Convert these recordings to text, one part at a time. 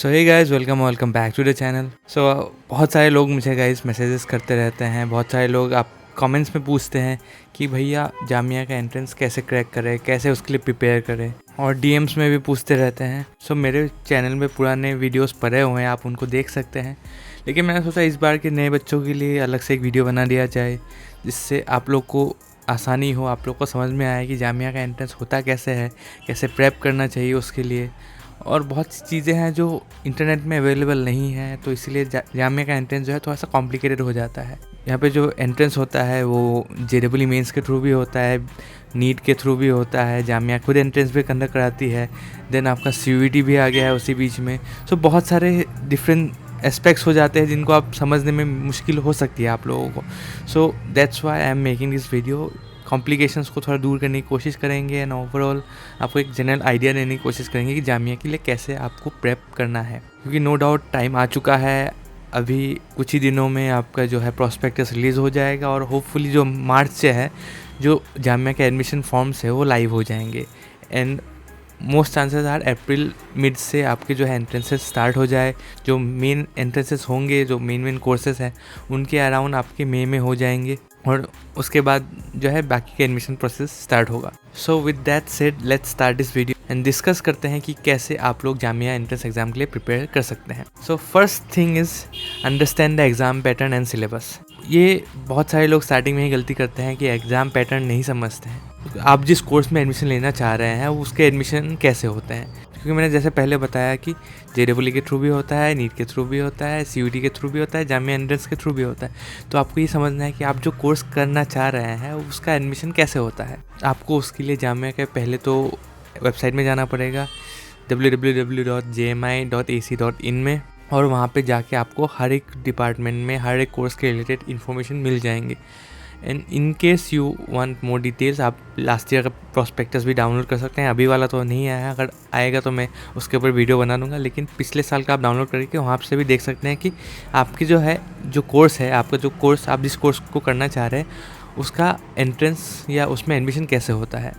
So hey guys, welcome back to the channel. बहुत सारे लोग मुझे गाइस मैसेजेस करते रहते हैं। बहुत सारे लोग आप कमेंट्स में पूछते हैं कि भैया जामिया का एंट्रेंस कैसे क्रैक करें, कैसे उसके लिए प्रिपेयर करें, और डीएम्स में भी पूछते रहते हैं। मेरे चैनल में पुराने वीडियोस पड़े हुए हैं, आप उनको देख सकते हैं। लेकिन मैंने सोचा इस बार के नए बच्चों के लिए अलग से एक वीडियो बना दिया जाए, जिससे आप लोग को आसानी हो, आप लोग को समझ में आए कि जामिया का एंट्रेंस होता कैसे है, कैसे प्रेप करना चाहिए उसके लिए। और बहुत सी चीज़ें हैं जो इंटरनेट में अवेलेबल नहीं है, तो इसीलिए जामिया का एंट्रेंस जो है थोड़ा सा कॉम्प्लिकेटेड हो जाता है। यहाँ पे जो एंट्रेंस होता है वो JEE मेंस के थ्रू भी होता है, नीट के थ्रू भी होता है, जामिया खुद एंट्रेंस भी कंडक्ट कराती है, देन आपका CUET भी आ गया है उसी बीच में। बहुत सारे डिफरेंट एस्पेक्ट्स हो जाते हैं जिनको आप समझने में मुश्किल हो सकती है आप लोगों को। That's why I am making this video. Complications को थोड़ा दूर करने की कोशिश करेंगे एंड ओवरऑल आपको एक जनरल आइडिया देने की कोशिश करेंगे कि जामिया के लिए कैसे आपको प्रेप करना है। क्योंकि नो डाउट टाइम आ चुका है, अभी कुछ ही दिनों में आपका जो है प्रॉस्पेक्टस रिलीज़ हो जाएगा और होपफुली जो मार्च से है जो जामिया के एडमिशन फॉर्म्स है वो लाइव हो जाएंगे। And most chances are April mid से आपके जो है एंट्रेंसेस स्टार्ट हो जाए। जो मेन एंट्रेंसेस होंगे, जो मेन कोर्सेज हैं, उनके अराउंड आपके मई में हो जाएंगे और उसके बाद जो है बाकी के एडमिशन प्रोसेस स्टार्ट होगा। With that said, let's start this video and discuss करते हैं कि कैसे आप लोग जामिया एंट्रेंस एग्जाम के लिए प्रिपेयर कर सकते हैं। First thing is understand the exam pattern and syllabus. ये बहुत सारे लोग स्टार्टिंग में ही गलती करते हैं कि एग्ज़ाम पैटर्न नहीं समझते हैं। आप जिस कोर्स में एडमिशन लेना चाह रहे हैं उसके एडमिशन कैसे होते हैं, क्योंकि मैंने जैसे पहले बताया कि JEE के थ्रू भी होता है, नीट के थ्रू भी होता है, CUET के थ्रू भी होता है, जामिया एंट्रेंस के थ्रू भी होता है। तो आपको ये समझना है कि आप जो कोर्स करना चाह रहे हैं उसका एडमिशन कैसे होता है। आपको उसके लिए जामिया के पहले तो वेबसाइट में जाना पड़ेगा www.jmi.ac.in में, और वहाँ पे जाके आपको हर एक डिपार्टमेंट में हर एक कोर्स के रिलेटेड इन्फॉर्मेशन मिल जाएंगे। And in case you want more details, आप लास्ट ईयर का प्रॉस्पेक्टस भी डाउनलोड कर सकते हैं। अभी वाला तो नहीं आया है, अगर आएगा तो मैं उसके ऊपर वीडियो बना दूंगा, लेकिन पिछले साल का आप डाउनलोड करके वहाँ से भी देख सकते हैं कि आपकी जो है जो कोर्स है, आपका जो कोर्स आप जिस कोर्स को करना चाह रहे हैं उसका एंट्रेंस या उसमें एडमिशन कैसे होता है।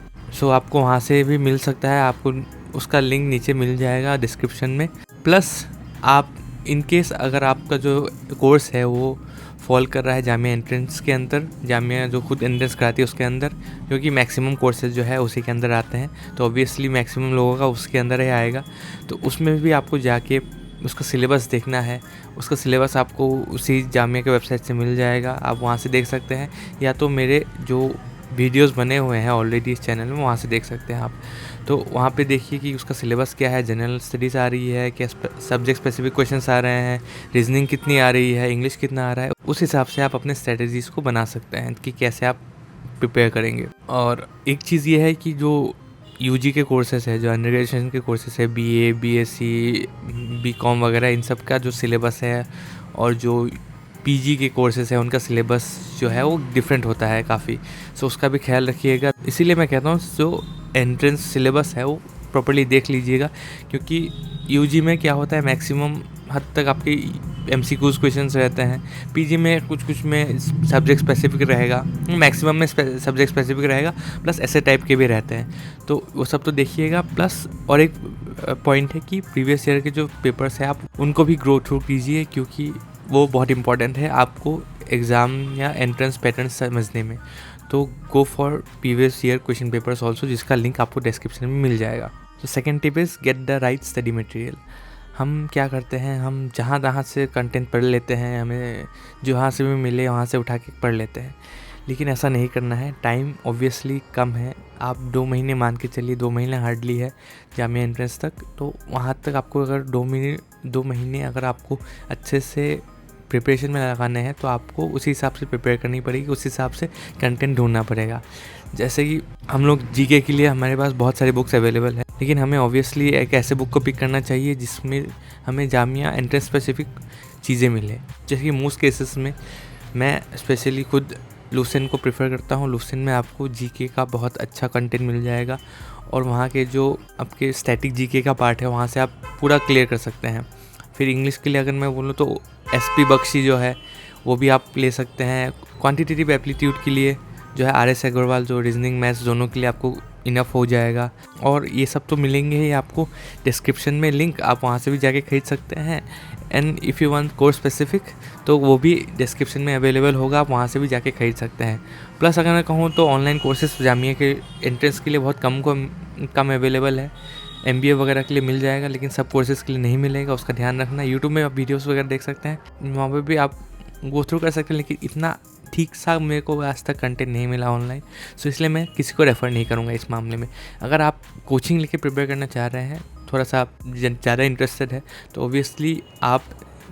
आपको वहाँ से भी मिल सकता है, आपको उसका लिंक नीचे मिल जाएगा डिस्क्रिप्शन में। प्लस आप इन केस अगर आपका जो कोर्स है वो फॉल कर रहा है जामिया एंट्रेंस के अंदर, जामिया जो खुद एंट्रेंस कराती है उसके अंदर, क्योंकि मैक्सिमम कोर्सेज जो है उसी के अंदर आते हैं, तो ऑब्वियसली मैक्सिमम लोगों का उसके अंदर ही आएगा। तो उसमें भी आपको जाके उसका सिलेबस देखना है। उसका सिलेबस आपको उसी जामिया के वेबसाइट से मिल जाएगा, आप वहाँ से देख सकते हैं, या तो मेरे जो वीडियोस बने हुए हैं ऑलरेडी इस चैनल में वहाँ से देख सकते हैं आप। तो वहाँ पे देखिए कि उसका सिलेबस क्या है, जनरल स्टडीज़ आ रही है, क्या सब्जेक्ट स्पेसिफिक क्वेश्चंस आ रहे हैं, रीजनिंग कितनी आ रही है, इंग्लिश कितना आ रहा है। उस हिसाब से आप अपने स्ट्रेटजीज़ को बना सकते हैं कि कैसे आप प्रिपेयर करेंगे। और एक चीज़ ये है कि जो UG के कोर्सेस है, जो अंडर ग्रेजुएशन के कोर्सेस है, BA, BSc, BCom वगैरह, इन सब का जो सिलेबस है और जो PG के कोर्सेस हैं उनका सिलेबस जो है वो डिफरेंट होता है काफ़ी। उसका भी ख्याल रखिएगा। इसीलिए मैं कहता हूँ जो एंट्रेंस सिलेबस है वो प्रॉपर्ली देख लीजिएगा, क्योंकि UG में क्या होता है मैक्सिमम हद तक आपके MCQs क्वेश्चंस रहते हैं। PG में कुछ में सब्जेक्ट स्पेसिफिक रहेगा, मैक्सिमम में सब्जेक्ट स्पेसिफिक रहेगा, प्लस ऐसे टाइप के भी रहते हैं, तो वो सब तो देखिएगा। प्लस और एक पॉइंट है कि प्रीवियस ईयर के जो पेपर्स हैं आप उनको भी ग्रो थ्रू कीजिए, क्योंकि वो बहुत इंपॉर्टेंट है आपको एग्ज़ाम या एंट्रेंस पैटर्न समझने में। तो go for previous year question papers also, जिसका लिंक आपको डिस्क्रिप्शन में मिल जाएगा। Second tip is get the right study material. हम क्या करते हैं, हम जहाँ तहाँ से कंटेंट पढ़ लेते हैं, हमें जहाँ से भी मिले वहाँ से उठा के पढ़ लेते हैं, लेकिन ऐसा नहीं करना है। टाइम ऑब्वियसली कम है, आप 2 महीने मान के चलिए, 2 महीने हार्डली है जामिया एंट्रेंस तक। तो वहाँ तक आपको अगर 2 महीने अगर आपको अच्छे से प्रिपरेशन में लगाने हैं तो आपको उसी हिसाब से प्रिपेयर करनी पड़ेगी, उस हिसाब से कंटेंट ढूंढना पड़ेगा। जैसे कि हम लोग GK के लिए हमारे पास बहुत सारी बुक्स अवेलेबल है, लेकिन हमें ऑब्वियसली एक ऐसे बुक को पिक करना चाहिए जिसमें हमें जामिया एंट्रेंस स्पेसिफिक चीज़ें मिले। जैसे कि मोस्ट केसेस में मैं स्पेशली खुद लूसेंट को प्रेफर करता हूँ। लूसेंट में आपको GK का बहुत अच्छा कंटेंट मिल जाएगा, और वहाँ के जो आपके स्टैटिक GK का पार्ट है वहाँ से आप पूरा क्लियर कर सकते हैं। फिर इंग्लिश के लिए अगर मैं बोलूँ तो SP बख्शी जो है वो भी आप ले सकते हैं। क्वांटिटेटिव एप्टीट्यूड के लिए जो है RS अग्रवाल, जो रीजनिंग मैथ्स दोनों के लिए आपको इनफ हो जाएगा। और ये सब तो मिलेंगे ही आपको डिस्क्रिप्शन में लिंक, आप वहाँ से भी जाके खरीद सकते हैं। And if you want course specific तो वो भी डिस्क्रिप्शन में अवेलेबल होगा, आप वहाँ से भी जाके खरीद सकते हैं। प्लस अगर मैं कहूँ तो ऑनलाइन कोर्सेज जामिया के एंट्रेंस के लिए बहुत कम अवेलेबल है। MBA वगैरह के लिए मिल जाएगा, लेकिन सब कोर्सेज के लिए नहीं मिलेगा, उसका ध्यान रखना। यूट्यूब में आप वीडियोस वगैरह देख सकते हैं, वहाँ पे भी आप गो थ्रू कर सकते हैं, लेकिन इतना ठीक सा मेरे को आज तक कंटेंट नहीं मिला ऑनलाइन, सो इसलिए मैं किसी को रेफ़र नहीं करूँगा इस मामले में। अगर आप कोचिंग लेके प्रिपेयर करना चाह रहे हैं, थोड़ा सा आप ज़्यादा इंटरेस्टेड है, तो ऑब्वियसली आप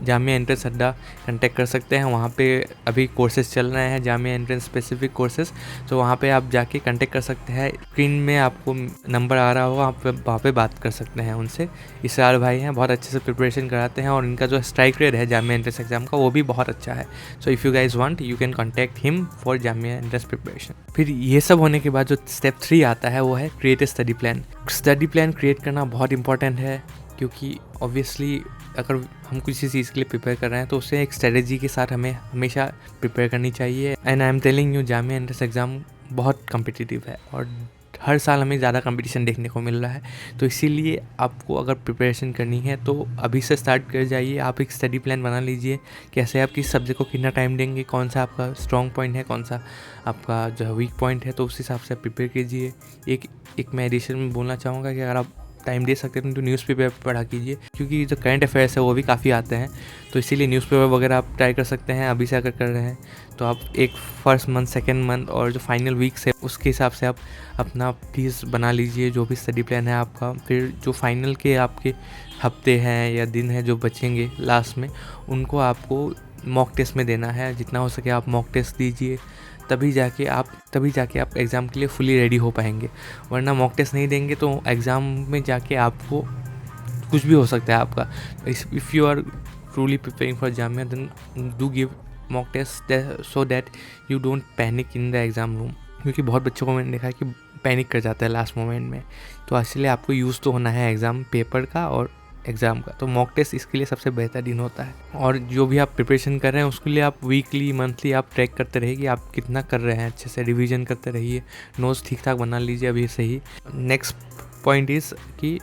जामिया एंट्रेंस अड्डा कंटेक्ट कर सकते हैं। वहाँ पे अभी कोर्सेज चल रहे हैं, जामिया एंट्रेंस स्पेसिफिक कोर्सेज, तो वहाँ पे आप जाके कांटेक्ट कर सकते हैं। स्क्रीन में आपको नंबर आ रहा होगा, आप वहाँ पे बात कर सकते हैं उनसे। इसरार भाई हैं, बहुत अच्छे से प्रिपरेशन कराते हैं, और इनका जो स्ट्राइक रेट है जामिया एंट्रेंस एग्जाम का वो भी बहुत अच्छा है। So if you guys want you can contact him for Jamia entrance preparation. फिर ये सब होने के बाद जो स्टेप 3 आता है वो है create a study plan. Study plan create करना बहुत इंपॉर्टेंट है, क्योंकि ऑब्वियसली अगर हम किसी चीज़ के लिए प्रिपेयर कर रहे हैं तो उसे एक स्ट्रेटजी के साथ हमें हमेशा प्रिपेयर करनी चाहिए। And I am telling you, Jamia entrance exam बहुत कम्पिटिटिव है और हर साल हमें ज़्यादा कंपटीशन देखने को मिल रहा है। तो इसीलिए आपको अगर प्रिपरेशन करनी है तो अभी से स्टार्ट कर जाइए। आप एक स्टडी प्लान बना लीजिए, कैसे आप किस सब्जेक्ट को कितना टाइम देंगे, कौन सा आपका स्ट्रॉन्ग पॉइंट है, कौन सा आपका जो है वीक पॉइंट है, तो उस हिसाब से प्रिपेयर कीजिए। एक मैं एडिशन में बोलना चाहूँगा कि अगर आप टाइम दे सकते हैं तो न्यूज़पेपर पढ़ा कीजिए, क्योंकि जो करंट अफेयर्स है वो भी काफ़ी आते हैं, तो इसीलिए न्यूज़पेपर वगैरह आप ट्राई कर सकते हैं। अभी से अगर कर रहे हैं तो आप एक फर्स्ट मंथ, सेकेंड मंथ और जो फाइनल वीक्स है उसके हिसाब से आप अपना प्लीज़ बना लीजिए जो भी स्टडी प्लान है आपका। फिर जो फाइनल के आपके हफ्ते हैं या दिन है जो बचेंगे लास्ट में, उनको आपको मॉक टेस्ट में देना है। जितना हो सके आप मॉक टेस्ट दीजिए, तभी जाके आप एग्ज़ाम के लिए फुली रेडी हो पाएंगे। वरना मॉक टेस्ट नहीं देंगे तो एग्ज़ाम में जाके आपको कुछ भी हो सकता है आपका। If you are truly preparing for Jamia then do give mock test so that you don't panic in the exam room, क्योंकि बहुत बच्चों को मैंने देखा है कि पैनिक कर जाता है लास्ट मोमेंट में। तो इसलिए आपको यूज़ तो होना है एग्ज़ाम पेपर का और एग्ज़ाम का, तो मॉक टेस्ट इसके लिए सबसे बेहतरीन होता है। और जो भी आप प्रिपरेशन कर रहे हैं उसके लिए आप वीकली मंथली आप ट्रैक करते रहिए कि आप कितना कर रहे हैं, अच्छे से रिवीजन करते रहिए, नोट्स ठीक ठाक बना लीजिए अभी से ही। नेक्स्ट पॉइंट इज़ कि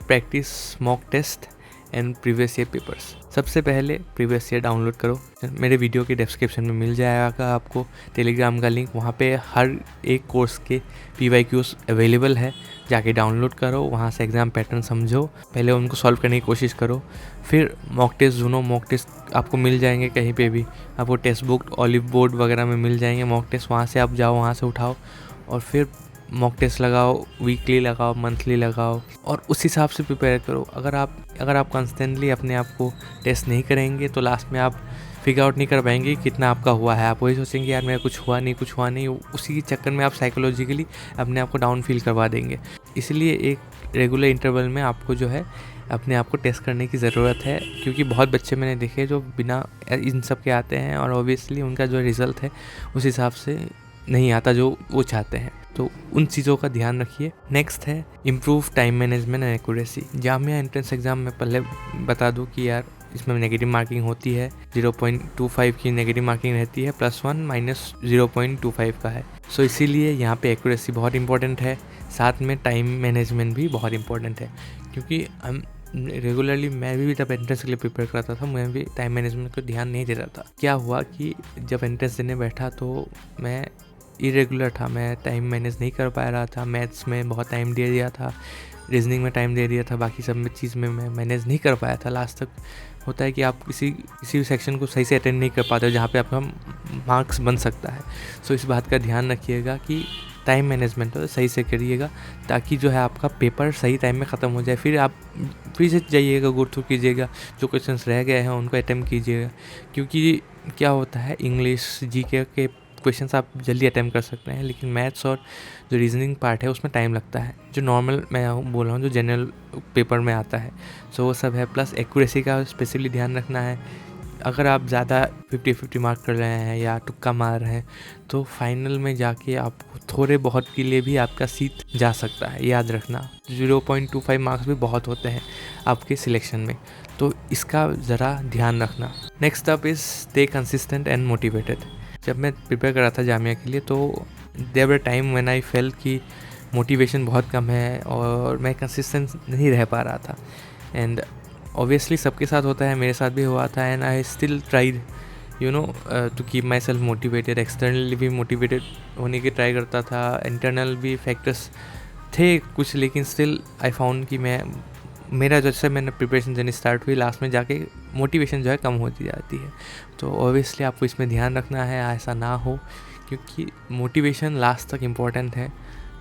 practice mock test and previous year papers. सबसे पहले प्रीवियस ईयर डाउनलोड करो, मेरे वीडियो के डिस्क्रिप्शन में मिल जाएगा आपको टेलीग्राम का लिंक, वहाँ पे हर एक कोर्स के PYQs अवेलेबल है, जाके डाउनलोड करो, वहाँ से एग्ज़ाम पैटर्न समझो, पहले उनको सॉल्व करने की कोशिश करो। फिर मॉक टेस्ट ढूंढो, मॉक टेस्ट आपको मिल जाएंगे कहीं पे भी, आपको टेक्स्ट बुक ऑलिव बोर्ड वगैरह में मिल जाएंगे मॉक टेस्ट, वहाँ से आप जाओ, वहाँ से उठाओ और फिर मॉक टेस्ट लगाओ, वीकली लगाओ, मंथली लगाओ और उस हिसाब से प्रिपेयर करो। अगर आप कॉन्स्टेंटली अपने आप को टेस्ट नहीं करेंगे तो लास्ट में आप फिगर आउट नहीं कर पाएंगे कितना आपका हुआ है। आप वही सोचेंगे यार मेरा कुछ हुआ नहीं, उसी के चक्कर में आप साइकोलॉजिकली अपने आप को डाउन फील करवा देंगे। इसलिए एक रेगुलर इंटरवल में आपको जो है अपने आप को टेस्ट करने की ज़रूरत है, क्योंकि बहुत बच्चे मैंने देखे जो बिना इन सब के आते हैं और ऑब्वियसली उनका जो रिज़ल्ट है उस हिसाब से नहीं आता जो वो चाहते हैं। तो उन चीज़ों का ध्यान रखिए। नेक्स्ट है improve time management and accuracy. Jamia entrance exam में पहले बता दूं कि यार इसमें नेगेटिव मार्किंग होती है, 0.25 की नेगेटिव मार्किंग रहती है, +1 -0.25 का है। सो इसीलिए यहाँ पे एक्यूरेसी बहुत इंपॉर्टेंट है, साथ में टाइम मैनेजमेंट भी बहुत इंपॉर्टेंट है, क्योंकि हम रेगुलरली मैं भी जब एंट्रेंस के लिए प्रिपेयर करता था मैं भी टाइम मैनेजमेंट को ध्यान नहीं दे रहा था। क्या हुआ कि जब एंट्रेंस देने बैठा तो मैं इरेगुलर था, मैं टाइम मैनेज नहीं कर पा रहा था। मैथ्स में बहुत टाइम दे दिया था, रीजनिंग में टाइम दे दिया था, बाकी सब में चीज़ में मैं मैनेज नहीं कर पाया था। लास्ट तक होता है कि आप किसी भी सेक्शन को सही से अटेंड नहीं कर पाते हो जहाँ पे आपका मार्क्स बन सकता है। सो इस बात का ध्यान रखिएगा कि टाइम मैनेजमेंट सही से करिएगा, ताकि जो है आपका पेपर सही टाइम में ख़त्म हो जाए। फिर आप फिर से जाइएगा, गो थ्रू कीजिएगा, जो क्वेश्चंस रह गए हैं उनको अटेम्प्ट कीजिएगा, क्योंकि क्या होता है इंग्लिश GK के क्वेश्चंस आप जल्दी अटेम्प्ट कर सकते हैं, लेकिन मैथ्स और जो रीजनिंग पार्ट है उसमें टाइम लगता है, जो नॉर्मल मैं बोल रहा हूँ जो जनरल पेपर में आता है। सो वो सब है। प्लस एक्यूरेसी का स्पेशली ध्यान रखना है। अगर आप ज़्यादा 50-50 मार्क कर रहे हैं या तुक्का मार रहे हैं तो फाइनल में जाके आपको थोड़े बहुत के लिए भी आपका सीट जा सकता है, याद रखना। 0.25 मार्क्स भी बहुत होते हैं आपके सिलेक्शन में, तो इसका ज़रा ध्यान रखना। Next up is stay consistent and motivated. जब मैं प्रिपेयर कर रहा था जामिया के लिए तो there were time when I felt कि मोटिवेशन बहुत कम है और मैं कंसिस्टेंट नहीं रह पा रहा था। एंड ऑब्वियसली सबके साथ होता है, मेरे साथ भी हुआ था। And I still tried to keep myself motivated. Externally भी मोटिवेटेड होने की ट्राई करता था, इंटरनल भी फैक्टर्स थे कुछ, लेकिन स्टिल आई फाउंड कि मेरा जैसे मैंने प्रिपरेशन जर्नी स्टार्ट हुई, लास्ट में जाके मोटिवेशन जो है कम होती जाती है। तो ऑब्वियसली आपको इसमें ध्यान रखना है ऐसा ना हो, क्योंकि मोटिवेशन लास्ट तक इम्पॉर्टेंट है।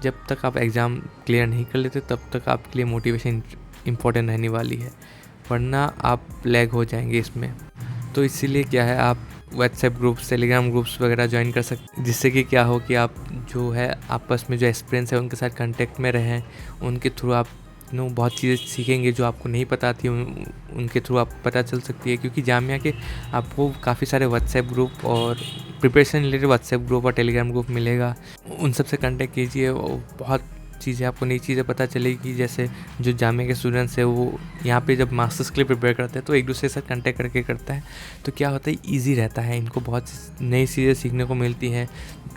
जब तक आप एग्ज़ाम क्लियर नहीं कर लेते तब तक आपके लिए मोटिवेशन इम्पॉर्टेंट रहने वाली है, वरना आप लैग हो जाएंगे इसमें। तो इसीलिए क्या है, आप व्हाट्सएप ग्रुप्स, टेलीग्राम ग्रुप्स वगैरह ज्वाइन कर सकते, जिससे कि क्या हो कि आप जो है आपस में जो एक्सपीरियंस है उनके साथ कांटेक्ट में रहें। उनके थ्रू आप बहुत चीज़ें सीखेंगे जो आपको नहीं पता थी, उनके थ्रू आपको पता चल सकती है। क्योंकि जामिया के आपको काफ़ी सारे व्हाट्सएप ग्रुप और प्रिपरेशन रिलेटेड व्हाट्सएप ग्रुप और टेलीग्राम ग्रुप मिलेगा, उन सब से कांटेक्ट कीजिए। बहुत चीज़ें, आपको नई चीज़ें पता चलेगी। जैसे जो जामिया के स्टूडेंट्स है वो यहाँ पे जब मास्टर्स के लिए प्रिपेयर करते हैं तो एक दूसरे से कांटेक्ट करके करता है, तो क्या होता है ईजी रहता है, इनको बहुत नई चीज़ें सीखने को मिलती हैं।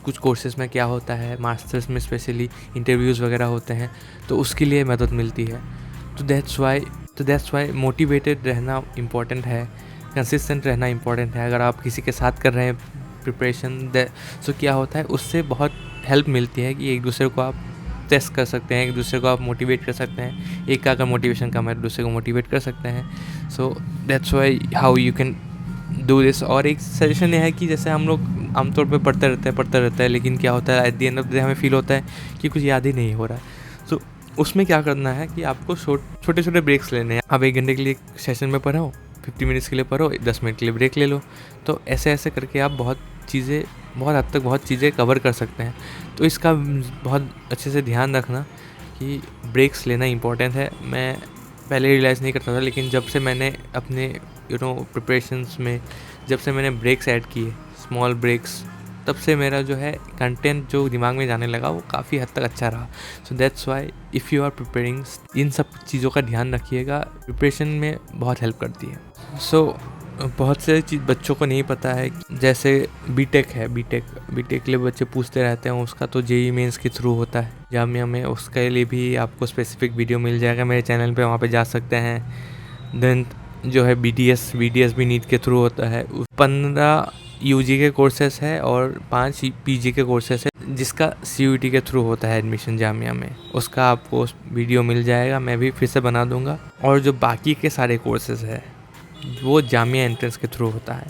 कुछ कोर्सेज़ में क्या होता है, मास्टर्स में स्पेशली इंटरव्यूज़ वगैरह होते हैं, तो उसके लिए मदद मिलती है। तो दैट्स वाई मोटिवेटेड रहना इम्पॉर्टेंट है, कंसिस्टेंट रहना इम्पॉर्टेंट है। अगर आप किसी के साथ कर रहे हैं प्रिपरेशन, तो क्या होता है उससे बहुत हेल्प मिलती है कि एक दूसरे को आप टेस्ट कर सकते हैं, एक दूसरे को आप मोटिवेट कर सकते हैं। एक का अगर मोटिवेशन कम है तो दूसरे को मोटिवेट कर सकते हैं। सो that's why how you can do this. और एक सजेशन ये है कि जैसे हम लोग आमतौर पे पढ़ते रहते हैं, लेकिन क्या होता है at the end of the day हमें फील होता है कि कुछ याद ही नहीं हो रहा है। तो उसमें क्या करना है कि आपको छोटे छोटे ब्रेक्स लेने हैं। आप 1 घंटे के लिए सेशन में पढ़ो, 50 मिनट्स के लिए पढ़ो, 10 मिनट के लिए ब्रेक ले लो। तो ऐसे करके आप बहुत हद तक बहुत चीज़ें कवर कर सकते हैं। तो इसका बहुत अच्छे से ध्यान रखना कि ब्रेक्स लेना इम्पॉर्टेंट है। मैं पहले रियलाइज़ नहीं करता था, लेकिन जब से मैंने अपने प्रिपरेशंस में जब से मैंने ब्रेक्स ऐड किए, स्मॉल ब्रेक्स, तब से मेरा जो है कंटेंट जो दिमाग में जाने लगा वो काफ़ी हद तक अच्छा रहा। So that's why if you are preparing, इन सब चीज़ों का ध्यान रखिएगा, प्रिपरेशन में बहुत हेल्प करती है। सो बहुत से चीज़ बच्चों को नहीं पता है, जैसे बीटेक है, बीटेक के लिए बच्चे पूछते रहते हैं, उसका तो जेईई मेंस के थ्रू होता है जामिया में। उसके लिए भी आपको स्पेसिफिक वीडियो मिल जाएगा मेरे चैनल पे, वहाँ पे जा सकते हैं। देन जो है बीडीएस भी नीट के थ्रू होता है। 15 यूजी के कोर्सेस है और 5 पीजी के कोर्सेस है, जिसका सीयूईटी के थ्रू होता है एडमिशन जामिया में। उसका आपको वीडियो मिल जाएगा, मैं भी फिर से बना दूंगा। और जो बाकी के सारे कोर्सेज है वो जामिया एंट्रेंस के थ्रू होता है।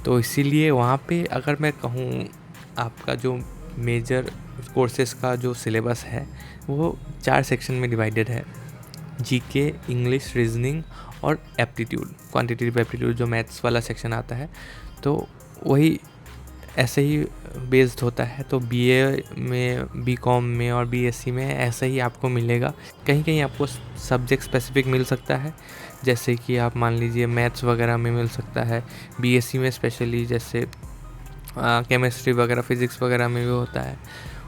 तो इसीलिए वहाँ पे अगर मैं कहूँ, आपका जो मेजर कोर्सेज का जो सिलेबस है वो 4 सेक्शन में डिवाइडेड है। जीके, इंग्लिश, रीजनिंग और एप्टीट्यूड, क्वांटिटेटिव एप्टीट्यूड जो मैथ्स वाला सेक्शन आता है, तो वही ऐसे ही बेस्ड होता है। तो बीए में, बीकॉम में और बीएससी में ऐसा ही आपको मिलेगा। कहीं कहीं आपको सब्जेक्ट स्पेसिफिक मिल सकता है, जैसे कि आप मान लीजिए मैथ्स वगैरह में मिल सकता है, बीएससी में स्पेशली जैसे केमिस्ट्री वगैरह, फिज़िक्स वगैरह में भी होता है,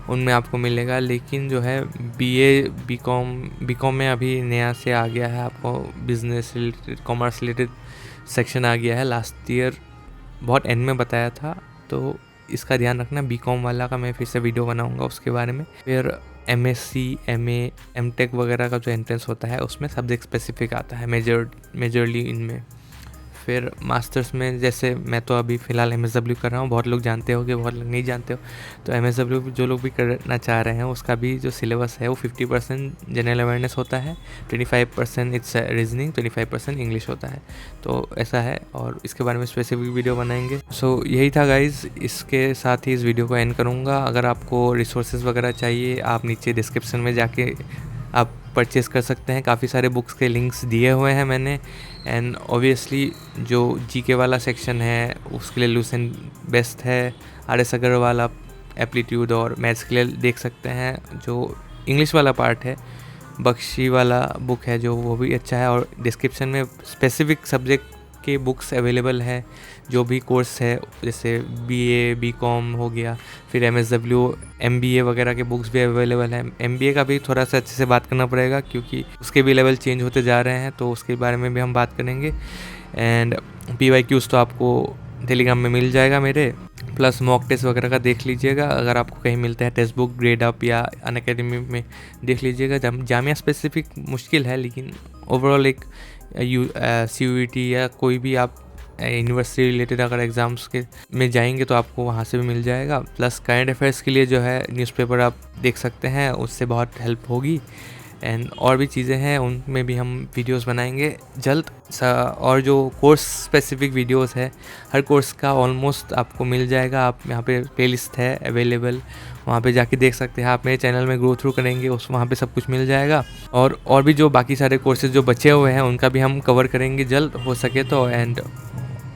उनमें आपको मिलेगा। लेकिन जो है बीए, बीकॉम में अभी नया से आ गया है, आपको business related, commerce related section आ गया है। लास्ट ईयर बहुत एंड में बताया था, तो इसका ध्यान रखना। बीकॉम वाला का मैं फिर से वीडियो बनाऊंगा उसके बारे में। फिर एमएससी, एमए, एमटेक वगैरह का जो एंट्रेंस होता है उसमें सब्जेक्ट स्पेसिफिक आता है मेजरली इनमें। फिर मास्टर्स में जैसे मैं तो अभी फ़िलहाल एमएसडब्ल्यू कर रहा हूँ, बहुत लोग जानते होंगे, बहुत लोग नहीं जानते हो। तो एमएसडब्ल्यू जो लोग भी करना चाह रहे हैं उसका भी जो सिलेबस है वो 50% जनरल अवेयरनेस होता है, 25% इट्स रीजनिंग, 25% इंग्लिश होता है। तो ऐसा है, और इसके बारे में स्पेसिफिक वीडियो बनाएंगे। सो यही था गाइज़, इसके साथ ही इस वीडियो को एंड करूँगा। अगर आपको रिसोर्सेज वगैरह चाहिए, आप नीचे डिस्क्रिप्शन में जाके आप परचेज़ कर सकते हैं। काफ़ी सारे बुक्स के लिंक्स दिए हुए हैं मैंने। एंड ऑब्वियसली जो जीके वाला सेक्शन है उसके लिए लूसेंट बेस्ट है। आर.एस. अग्रवाल आप एप्टीट्यूड और मैथ्स के लिए देख सकते हैं। जो इंग्लिश वाला पार्ट है, बख्शी वाला बुक है जो, वो भी अच्छा है। और डिस्क्रिप्शन में स्पेसिफिक सब्जेक्ट के बुक्स अवेलेबल है, जो भी कोर्स है, जैसे बीए, बीकॉम हो गया, फिर एमएसडब्ल्यू, एमबीए वगैरह के बुक्स भी अवेलेबल हैं। एमबीए का भी थोड़ा सा अच्छे से बात करना पड़ेगा, क्योंकि उसके भी लेवल चेंज होते जा रहे हैं, तो उसके बारे में भी हम बात करेंगे। एंड पीवाईक्यूज़ तो आपको टेलीग्राम में मिल जाएगा मेरे। प्लस मॉक टेस्ट वगैरह का देख लीजिएगा, अगर आपको कहीं मिलता है टेक्स्ट बुक ग्रेड अप या अनअकैडमी में देख लीजिएगा। जामिया स्पेसिफिक मुश्किल है, लेकिन ओवरऑल एक CUET या कोई भी आप यूनिवर्सिटी रिलेटेड अगर एग्ज़ाम्स के में जाएंगे तो आपको वहाँ से भी मिल जाएगा। प्लस करंट अफेयर्स के लिए जो है न्यूज़पेपर आप देख सकते हैं, उससे बहुत हेल्प होगी। एंड और भी चीज़ें हैं, उनमें भी हम वीडियोस बनाएंगे जल्द। और जो कोर्स स्पेसिफिक वीडियोस है, हर कोर्स का ऑलमोस्ट आपको मिल जाएगा। आप यहाँ पे प्लेलिस्ट है अवेलेबल, वहाँ पे जाके देख सकते हैं। आप मेरे चैनल में गो थ्रू करेंगे, उस वहाँ पे सब कुछ मिल जाएगा। और भी जो बाकी सारे कोर्सेज जो बचे हुए हैं उनका भी हम कवर करेंगे जल्द हो सके तो। एंड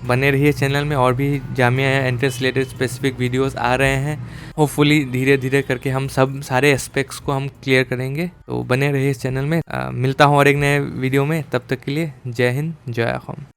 बने रहिए चैनल में, और भी Jamia entrance related specific videos आ रहे हैं। होपफुली धीरे धीरे करके हम सारे एस्पेक्ट्स को हम क्लियर करेंगे, तो बने रहिए इस चैनल में। मिलता हूँ और एक नए वीडियो में, तब तक के लिए जय हिंद जय कौम।